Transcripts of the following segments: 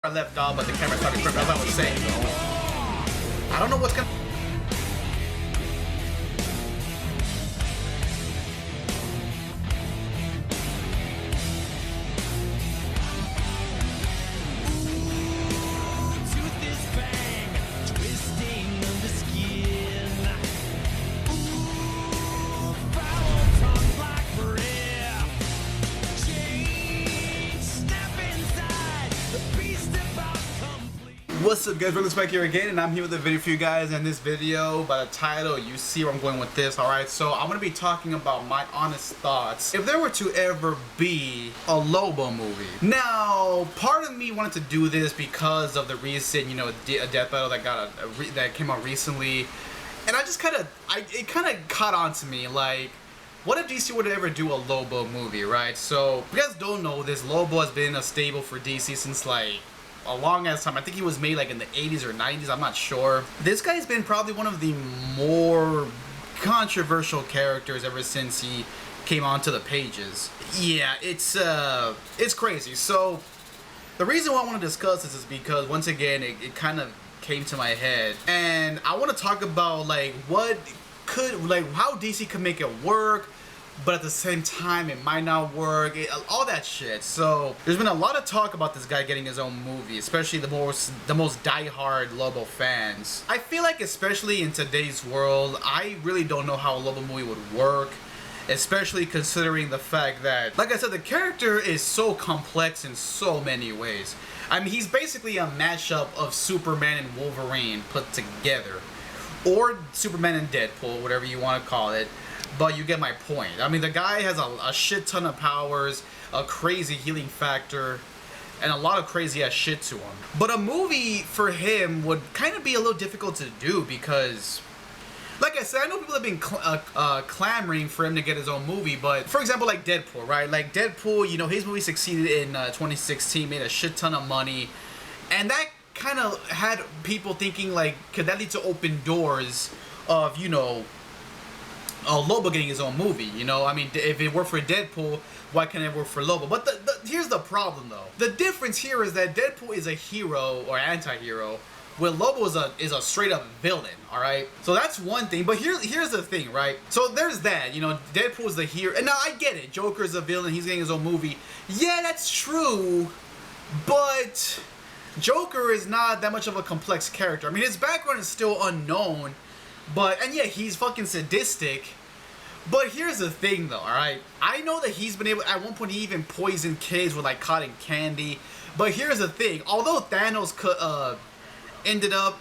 I left off, but the camera started tripping. As I was saying, I don't know what's gonna. What's up guys, REKLEZ back here again, and I'm here with a video for you guys. In this video, by the title, you see where I'm going with this, alright? So I'm going to be talking about my honest thoughts if there were to ever be a Lobo movie. Now, part of me wanted to do this because of the recent, death battle that came out recently. And I just it kind of caught on to me, like, what if DC would ever do a Lobo movie, right? So, if you guys don't know this, Lobo has been in a stable for DC since, like, a long ass time. I think he was made like in the 80s or 90s, I'm not sure. This guy's been probably one of the more controversial characters ever since he came onto the pages. Yeah, it's crazy. So the reason why I want to discuss this is because once again it kind of came to my head, and I want to talk about like how DC could make it work, but at the same time it might not work, all that shit. So there's been a lot of talk about this guy getting his own movie, especially the most diehard Lobo fans. I feel like, especially in today's world, I really don't know how a Lobo movie would work, especially considering the fact that, like I said, the character is so complex in so many ways. I mean, he's basically a mashup of Superman and Wolverine put together, or Superman and Deadpool, whatever you want to call it. But you get my point. I mean, the guy has a shit ton of powers, a crazy healing factor, and a lot of crazy ass shit to him. But a movie for him would kind of be a little difficult to do because, like I said, I know people have been clamoring for him to get his own movie. But for example, like Deadpool, right? Like Deadpool, his movie succeeded in 2016, made a shit ton of money, and that kind of had people thinking like, could that lead to open doors of, Lobo getting his own movie, I mean, if it worked for Deadpool, why can't it work for Lobo? But here's the problem, though. The difference here is that Deadpool is a hero or anti-hero, where Lobo is a straight-up villain, alright? So that's one thing, but here's the thing, right? So there's that, Deadpool is the hero, and now I get it, Joker's a villain, he's getting his own movie. Yeah, that's true, but Joker is not that much of a complex character. I mean, his background is still unknown, and yeah, he's fucking sadistic. But here's the thing, though, alright? I know that he's been able, at one point he even poisoned kids with, like, cotton candy. But here's the thing, although Thanos ended up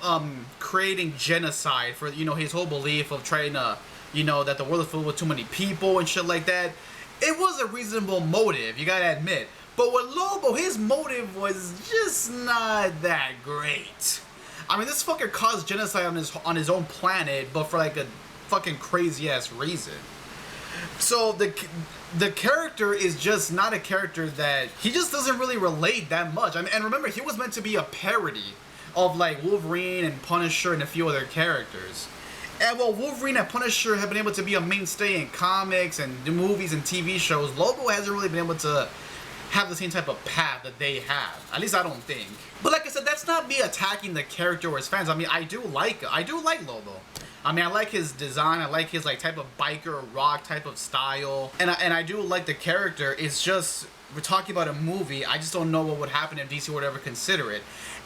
creating genocide for, his whole belief of trying to, that the world is filled with too many people and shit like that, it was a reasonable motive, you gotta admit. But with Lobo, his motive was just not that great. I mean, this fucker caused genocide on his own planet, but for like a fucking crazy ass reason. So the character is just not a character that he just doesn't really relate that much. I mean, and remember, he was meant to be a parody of like Wolverine and Punisher and a few other characters. And while Wolverine and Punisher have been able to be a mainstay in comics and movies and TV shows, Lobo hasn't really been able to have the same type of path that they have. At least I don't think. But like I said, that's not me attacking the character or his fans. I mean, I do like Lobo. I mean, I like his design. I like his like type of biker rock type of style, and I do like the character. It's just, we're talking about a movie. I just don't know what would happen if DC would ever consider it.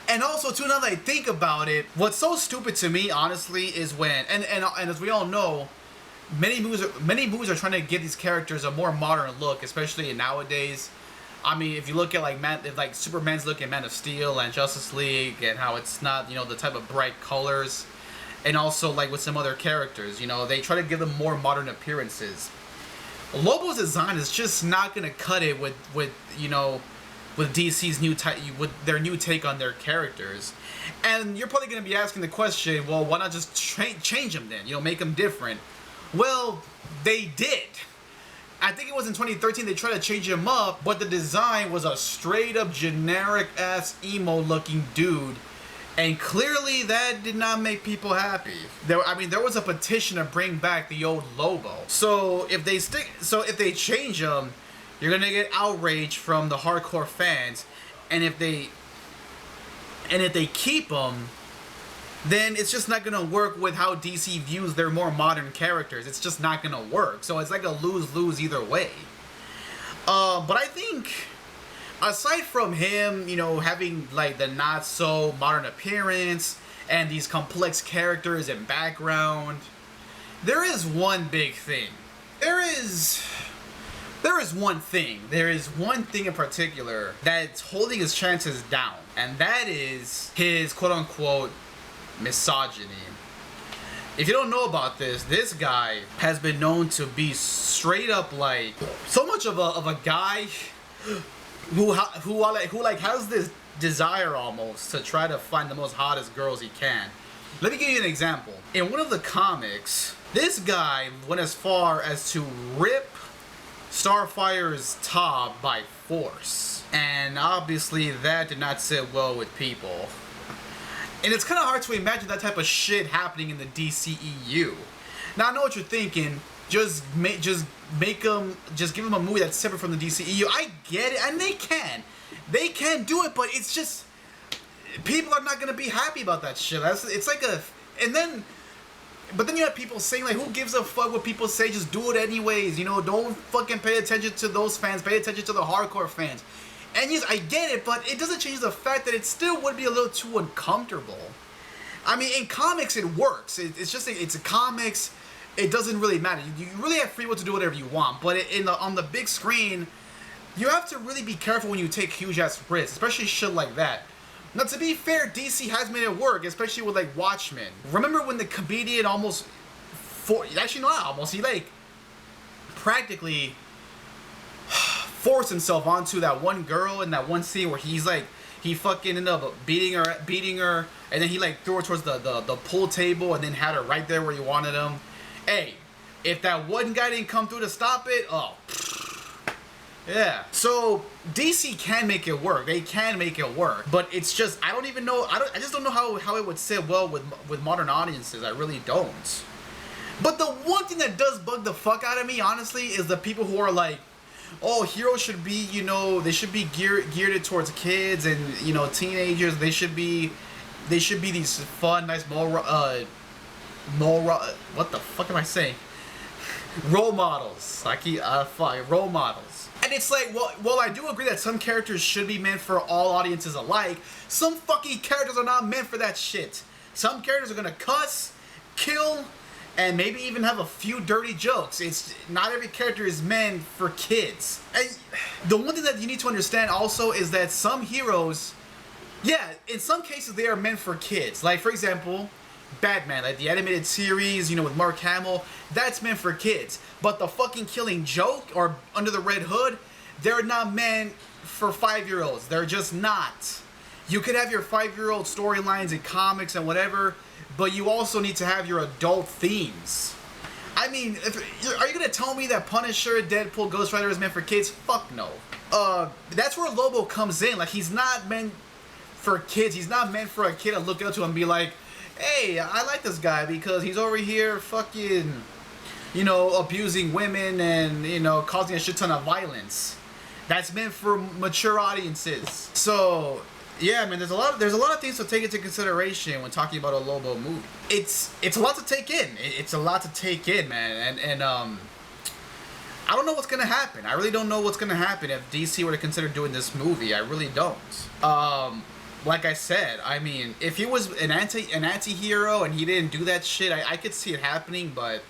And also, too, now that I think about it, what's so stupid to me, honestly, is when and as we all know, many movies are trying to give these characters a more modern look, especially nowadays. I mean, if you look at like Superman's look in Man of Steel and Justice League, and how it's not, the type of bright colors, and also like with some other characters, they try to give them more modern appearances. Lobo's design is just not gonna cut it with DC's with their new take on their characters. And you're probably gonna be asking the question, well, why not just change them then? Make them different. Well, they did. I think it was in 2013 they tried to change him up, but the design was a straight up generic ass emo looking dude, and clearly that did not make people happy. There was a petition to bring back the old Lobo. So if they change him, you're gonna get outrage from the hardcore fans, and if they And if they keep him, then it's just not gonna work with how DC views their more modern characters. It's just not gonna work. So it's like a lose-lose either way. But I think, aside from him, you know, having like the not so modern appearance and these complex characters and background, there is one big thing. There is one thing in particular that's holding his chances down, and that is his quote-unquote misogyny. If you don't know about this guy has been known to be straight up like so much of a guy who has this desire almost to try to find the most hottest girls he can. Let me give you an example. In one of the comics, this guy went as far as to rip Starfire's top by force, and obviously that did not sit well with people. And it's kind of hard to imagine that type of shit happening in the DCEU. Now I know what you're thinking. Just give them a movie that's separate from the DCEU. I get it, and they can do it, but it's just people are not gonna be happy about that shit. But then you have people saying like, who gives a fuck what people say? Just do it anyways. You know, don't fucking pay attention to those fans. Pay attention to the hardcore fans. And yes, I get it, but it doesn't change the fact that it still would be a little too uncomfortable. I mean, in comics, it works. It's a comics. It doesn't really matter. You really have free will to do whatever you want. But on the big screen, you have to really be careful when you take huge ass risks, especially shit like that. Now, to be fair, DC has made it work, especially with like Watchmen. Remember when the comedian he like practically forced himself onto that one girl in that one scene where he fucking ended up beating her, and then he like threw her towards the pool table and then had her right there where he wanted him. Hey, if that one guy didn't come through to stop it, yeah. So DC can make it work. They can make it work, but it's just I just don't know how it would sit well with modern audiences. I really don't. But the one thing that does bug the fuck out of me, honestly, is the people who are like, oh, heroes should be, you know, they should be geared towards kids and, you know, teenagers. They should be these fun, nice, what the fuck am I saying? Role models. Role models. And it's like, well, I do agree that some characters should be meant for all audiences alike. Some fucking characters are not meant for that shit. Some characters are gonna cuss, kill, and maybe even have a few dirty jokes. It's not every character is meant for kids. And the one thing that you need to understand also is that some heroes, yeah, in some cases they are meant for kids. Like, for example, Batman, like the animated series, you know, with Mark Hamill, that's meant for kids. But the fucking Killing Joke or Under the Red Hood, they're not meant for 5-year-olds. They're just not. You could have your 5-year-old storylines in comics and whatever, but you also need to have your adult themes. I mean, are you gonna tell me that Punisher, Deadpool, Ghost Rider is meant for kids? Fuck no. That's where Lobo comes in. Like, he's not meant for kids. He's not meant for a kid to look up to and be like, hey, I like this guy because he's over here fucking, you know, abusing women and, you know, causing a shit ton of violence. That's meant for mature audiences. So yeah, man, there's a lot of things to take into consideration when talking about a Lobo movie. It's a lot to take in. It's a lot to take in, man. And I don't know what's gonna happen. I really don't know what's gonna happen if DC were to consider doing this movie. I really don't. Like I said, I mean, if he was an anti-hero and he didn't do that shit, I could see it happening, but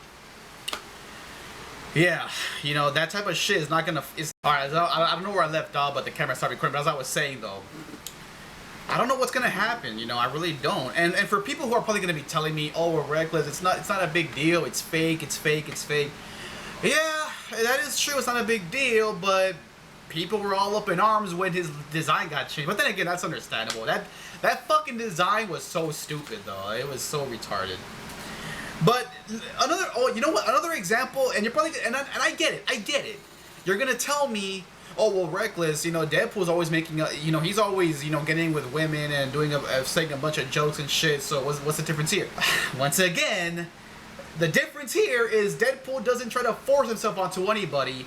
yeah, you know, that type of shit is not gonna. Alright, I don't know where I left off, but the camera started recording. But as I was saying though, I don't know what's gonna happen. You know, I really don't. And for people who are probably gonna be telling me, "Oh, we're REKLEZ. It's not a big deal. It's fake. It's fake. It's fake." Yeah, that is true. It's not a big deal, but people were all up in arms when his design got changed. But then again, that's understandable. That fucking design was so stupid, though. It was so retarded. But another example, and you're probably, and I get it. You're gonna tell me, oh well, REKLEZ, you know, Deadpool's always making, he's always, getting with women and saying a bunch of jokes and shit. So what's the difference here? Once again, the difference here is Deadpool doesn't try to force himself onto anybody.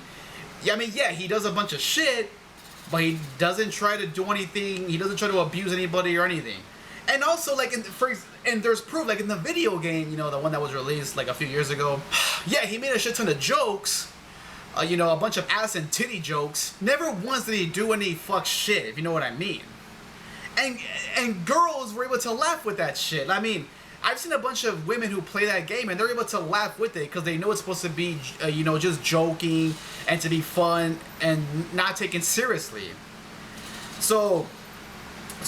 Yeah, I mean, yeah, he does a bunch of shit, but he doesn't try to do anything. He doesn't try to abuse anybody or anything. And also, like, and there's proof, like in the video game, you know, the one that was released like a few years ago. Yeah, he made a shit ton of jokes. You know, a bunch of ass and titty jokes. Never once did he do any fuck shit, if you know what I mean. And girls were able to laugh with that shit. I mean, I've seen a bunch of women who play that game and they're able to laugh with it because they know it's supposed to be, you know, just joking and to be fun and not taken seriously. So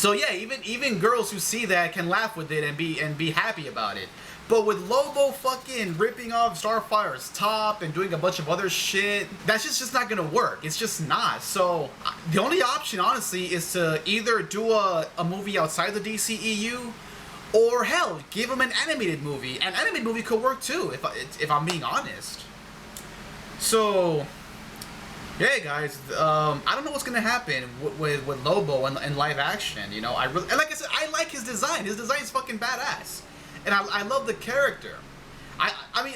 yeah, even girls who see that can laugh with it and be happy about it. But with Lobo fucking ripping off Starfire's top and doing a bunch of other shit, that's just not gonna work. It's just not. So the only option, honestly, is to either do a movie outside the DCEU, or hell, give him an animated movie. An animated movie could work too, if I'm being honest. So yeah, guys, I don't know what's gonna happen with Lobo and live action. You know, and like I said, I like his design. His design is fucking badass. And I love the character. I mean,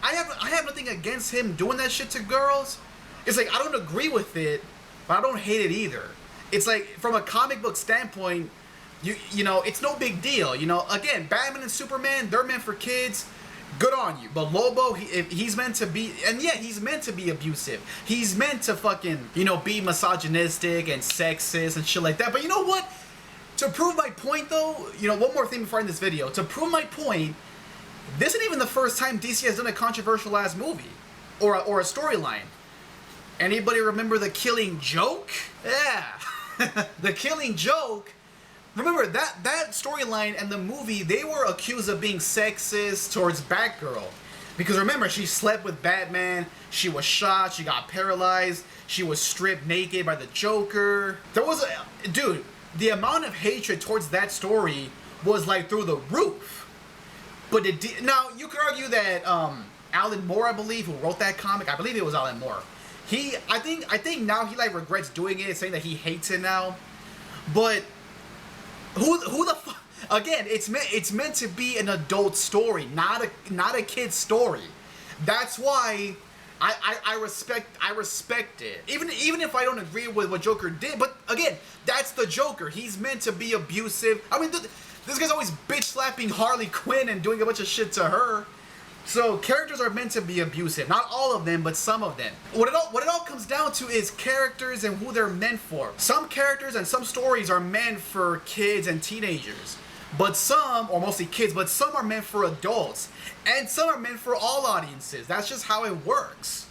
I have nothing against him doing that shit to girls. It's like, I don't agree with it, but I don't hate it either. It's like, from a comic book standpoint, you know, it's no big deal. You know, again, Batman and Superman, they're meant for kids. Good on you. But Lobo, he's meant to be, and yeah, he's meant to be abusive. He's meant to fucking, you know, be misogynistic and sexist and shit like that. But you know what? To prove my point, though, you know, one more thing before I end this video. To prove my point, this isn't even the first time DC has done a controversial ass movie or a storyline. Anybody remember The Killing Joke? Yeah, The Killing Joke. Remember that storyline and the movie, they were accused of being sexist towards Batgirl. Because remember, she slept with Batman, she was shot, she got paralyzed, she was stripped naked by the Joker. There was a... Dude, the amount of hatred towards that story was like through the roof. But now, you could argue that Alan Moore, I believe, who wrote that comic, I believe it was Alan Moore. I think now he like regrets doing it, saying that he hates it now. But who the fuck? Again, it's meant to be an adult story, not a kid's story. That's why I respect it. Even if I don't agree with what Joker did, but again, that's the Joker. He's meant to be abusive. I mean, this guy's always bitch slapping Harley Quinn and doing a bunch of shit to her. So characters are meant to be abusive. Not all of them, but some of them. What it all comes down to is characters and who they're meant for. Some characters and some stories are meant for kids and teenagers. But some, or mostly kids, but some are meant for adults. And some are meant for all audiences. That's just how it works.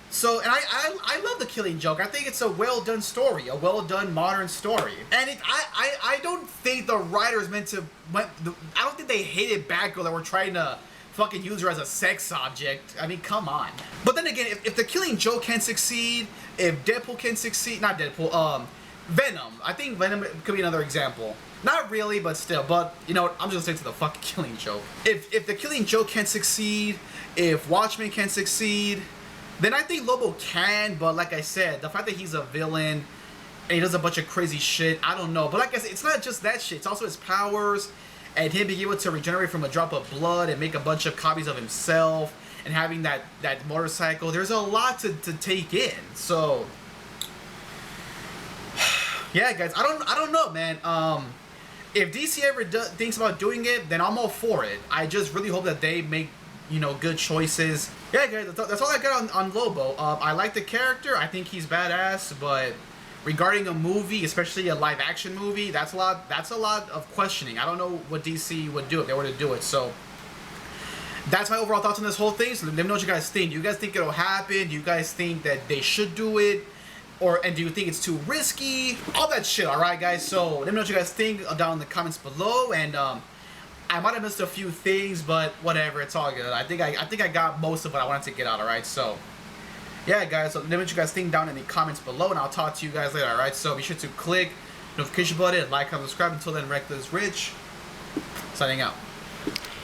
So, and I love The Killing Joke. I think it's a well-done story, a well-done modern story. And I don't think the writers I don't think they hated Batgirl that were trying to fucking use her as a sex object. I mean, come on. But then again, if The Killing Joke can succeed, if Deadpool can succeed, not Deadpool, Venom. I think Venom could be another example. Not really, but still. But, you know, I'm just gonna say to the fucking Killing Joke. If The Killing Joke can succeed, if Watchmen can succeed, then I think Lobo can, but like I said, the fact that he's a villain and he does a bunch of crazy shit, I don't know. But like I said, it's not just that shit. It's also his powers and him being able to regenerate from a drop of blood and make a bunch of copies of himself and having that motorcycle. There's a lot to take in. So, yeah, guys, I don't know, man. If DC ever thinks about doing it, then I'm all for it. I just really hope that they make, you know, good choices. Yeah, guys, that's all I got on Lobo. I like the character. I think he's badass, but regarding a movie, especially a live-action movie, that's a lot of questioning. I don't know what DC would do if they were to do it. So that's my overall thoughts on this whole thing. So let me know what you guys think. Do you guys think it'll happen? Do you guys think that they should do it? And do you think it's too risky? All that shit, alright, guys? So let me know what you guys think down in the comments below. And I might have missed a few things, but whatever, it's all good. I think I got most of what I wanted to get out, alright? So yeah, guys, so let me know what you guys think down in the comments below, and I'll talk to you guys later, alright? So be sure to click the notification button, like, and subscribe. Until then, REKLEZ Rich, signing out.